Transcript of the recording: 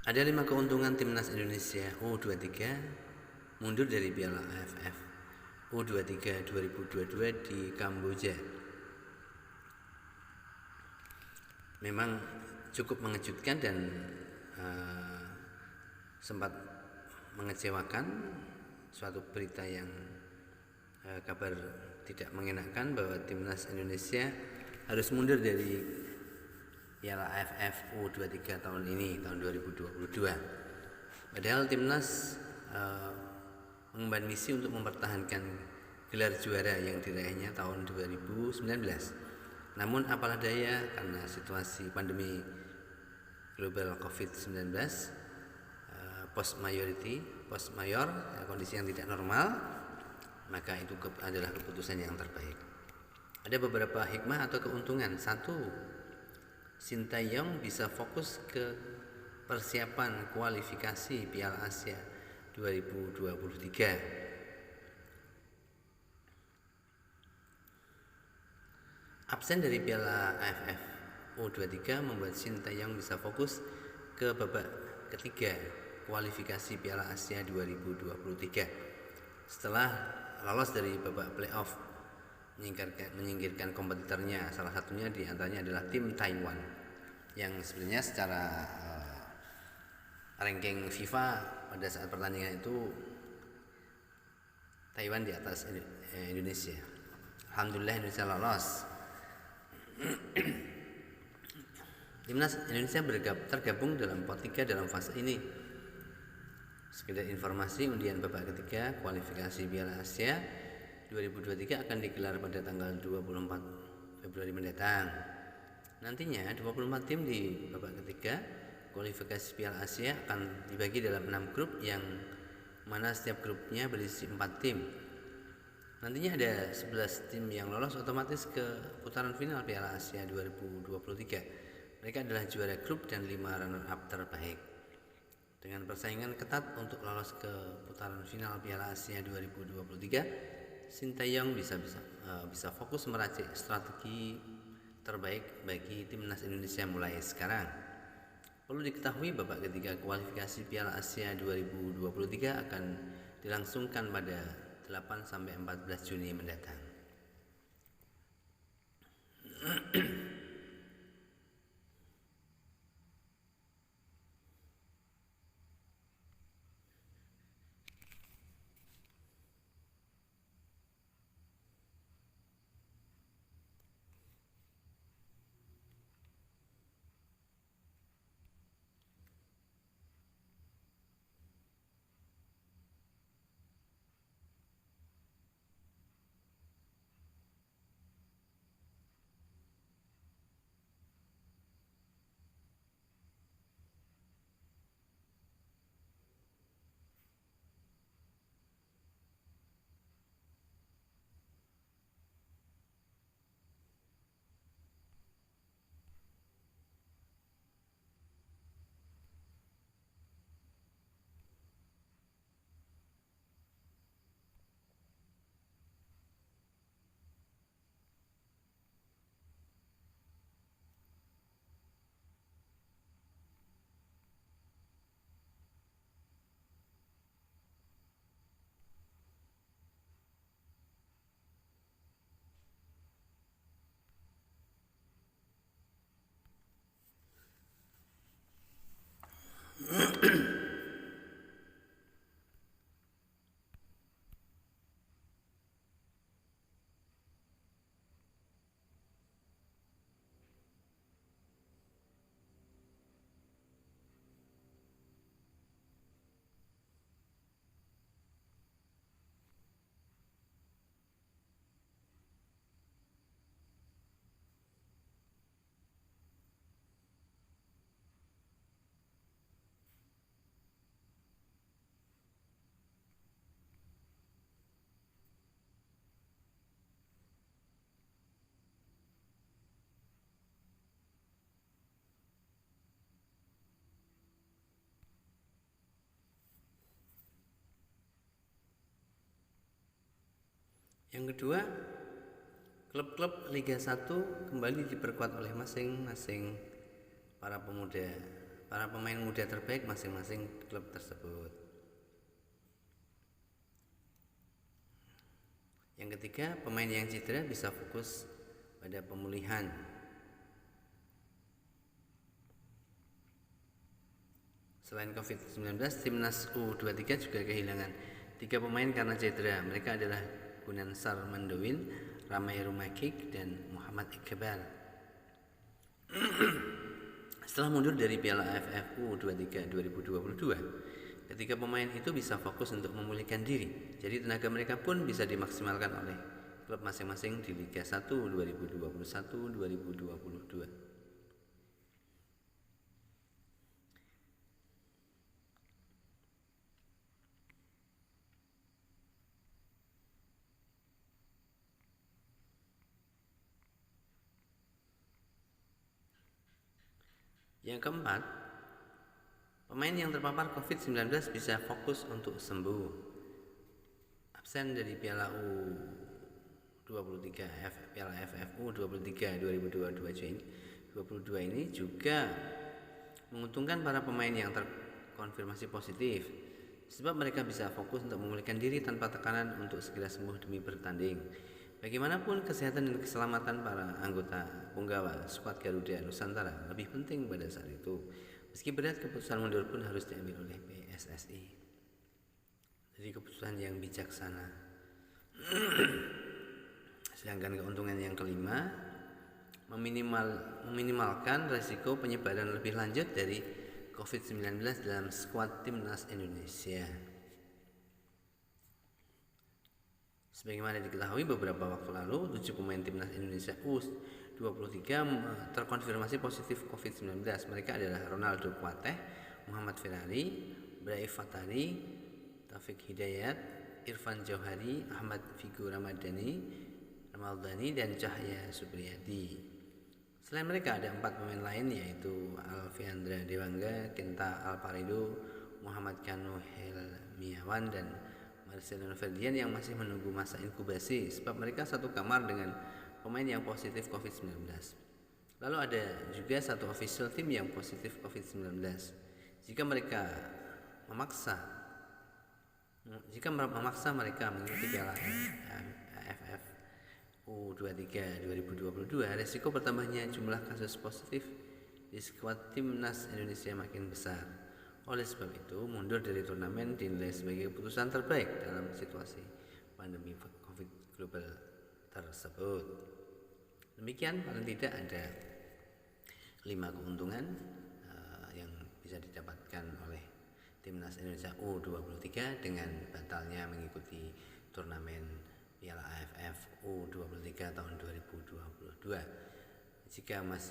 Ada 5 keuntungan timnas Indonesia U23 mundur dari Piala AFF U23 2022 di Kamboja. Memang cukup mengejutkan dan sempat mengecewakan, suatu berita yang kabar tidak mengenakan bahwa timnas Indonesia harus mundur dari Piala AFF U23 tahun ini, tahun 2022. Padahal timnas mengemban misi untuk mempertahankan gelar juara yang diraihnya tahun 2019. Namun apalah daya, karena situasi pandemi global COVID-19, post mayor, kondisi yang tidak normal, maka itu adalah keputusan yang terbaik. Ada beberapa hikmah atau keuntungan. Satu, Sintayong bisa fokus ke persiapan kualifikasi Piala Asia 2023. Absen dari Piala AFF U23 membuat Sintayong bisa fokus ke babak ketiga kualifikasi Piala Asia 2023. Setelah lolos dari babak playoff, menyingkirkan kompetitornya, salah satunya diantaranya adalah tim Taiwan, yang sebenarnya secara ranking FIFA pada saat pertandingan itu Taiwan di atas Indonesia. Alhamdulillah Indonesia lolos. Timnas Indonesia tergabung dalam pot 3 dalam fase ini. Sekedar informasi, undian babak ketiga kualifikasi Piala Asia 2023 akan digelar pada tanggal 24 Februari mendatang. Nantinya 24 tim di babak ketiga kualifikasi Piala Asia akan dibagi dalam 6 grup, yang mana setiap grupnya berisi 4 tim. Nantinya ada 11 tim yang lolos otomatis ke putaran final Piala Asia 2023. Mereka adalah juara grup dan 5 runner-up terbaik. Dengan persaingan ketat untuk lolos ke putaran final Piala Asia 2023, Sintayong bisa fokus meracik strategi terbaik bagi timnas Indonesia mulai sekarang. Perlu diketahui, babak ketiga kualifikasi Piala Asia 2023 akan dilangsungkan pada 8-14 Juni mendatang. Yang kedua, klub-klub Liga 1 kembali diperkuat oleh masing-masing para pemuda para pemain muda terbaik masing-masing klub tersebut. Yang ketiga, pemain yang cedera bisa fokus pada pemulihan. Selain COVID-19, timnas U23 juga kehilangan 3 pemain karena cedera. Mereka adalah Gunansar Mandowin, Ramai Rumakik, dan Muhammad Iqbal. Setelah mundur dari Piala AFF U23 2022, ketiga pemain itu bisa fokus untuk memulihkan diri. Jadi tenaga mereka pun bisa dimaksimalkan oleh klub masing-masing di Liga 1 2021-2022. Yang keempat, pemain yang terpapar COVID-19 bisa fokus untuk sembuh. Absen dari Piala U23 Piala AFF U23 2022 ini juga menguntungkan para pemain yang terkonfirmasi positif, sebab mereka bisa fokus untuk memulihkan diri tanpa tekanan untuk segera sembuh demi bertanding. Bagaimanapun, kesehatan dan keselamatan para anggota punggawa skuad Garuda Nusantara lebih penting pada saat itu. Meski berat, keputusan mundur pun harus diambil oleh PSSI. Jadi keputusan yang bijaksana. Sedangkan keuntungan yang kelima, meminimalkan resiko penyebaran lebih lanjut dari COVID-19 dalam skuad timnas Indonesia. Sebagaimana diketahui, beberapa waktu lalu 7 pemain timnas Indonesia U23 terkonfirmasi positif COVID-19. Mereka adalah Ronaldo Kuateh, Muhammad Ferrari, Braif Fatari, Taufik Hidayat, Irfan Jauhari, Ahmad Figo Ramaldani, dan Cahya Supriyadi. Selain mereka ada 4 pemain lain, yaitu Alfiandra Dewangga, Kenta Alparido, Muhammad Kanu Helmiawan, dan Marcelino Ferdian yang masih menunggu masa inkubasi, sebab mereka satu kamar dengan pemain yang positif COVID-19. Lalu ada juga satu official tim yang positif COVID-19. Jika memaksa mereka mengikuti Piala AFF U23 2022, resiko bertambahnya jumlah kasus positif di skuad timnas Indonesia makin besar. Oleh sebab itu, mundur dari turnamen dinilai sebagai keputusan terbaik dalam situasi pandemi COVID global tersebut. Demikian, paling tidak ada 5 keuntungan yang bisa didapatkan oleh timnas Indonesia U23 dengan batalnya mengikuti turnamen Piala AFF U23 tahun 2022. Jika masih